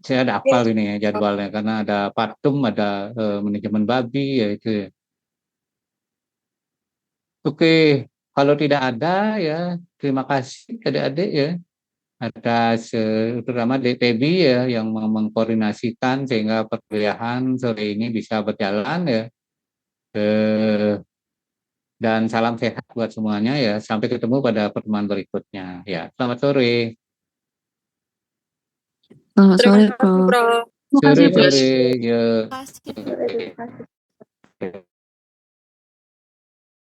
Saya ada hafal ini ya jadwalnya karena ada patum, ada manajemen babi ya itu ya. Oke, kalau tidak ada ya terima kasih adik-adik ya atas terutama DPB ya yang mengkoordinasikan sehingga perkuliahan sore ini bisa berjalan ya. Dan salam sehat buat semuanya ya. Sampai ketemu pada pertemuan berikutnya. Ya, selamat sore. Terima kasih, Prof. Sore, Terima sore. Ya. kasih.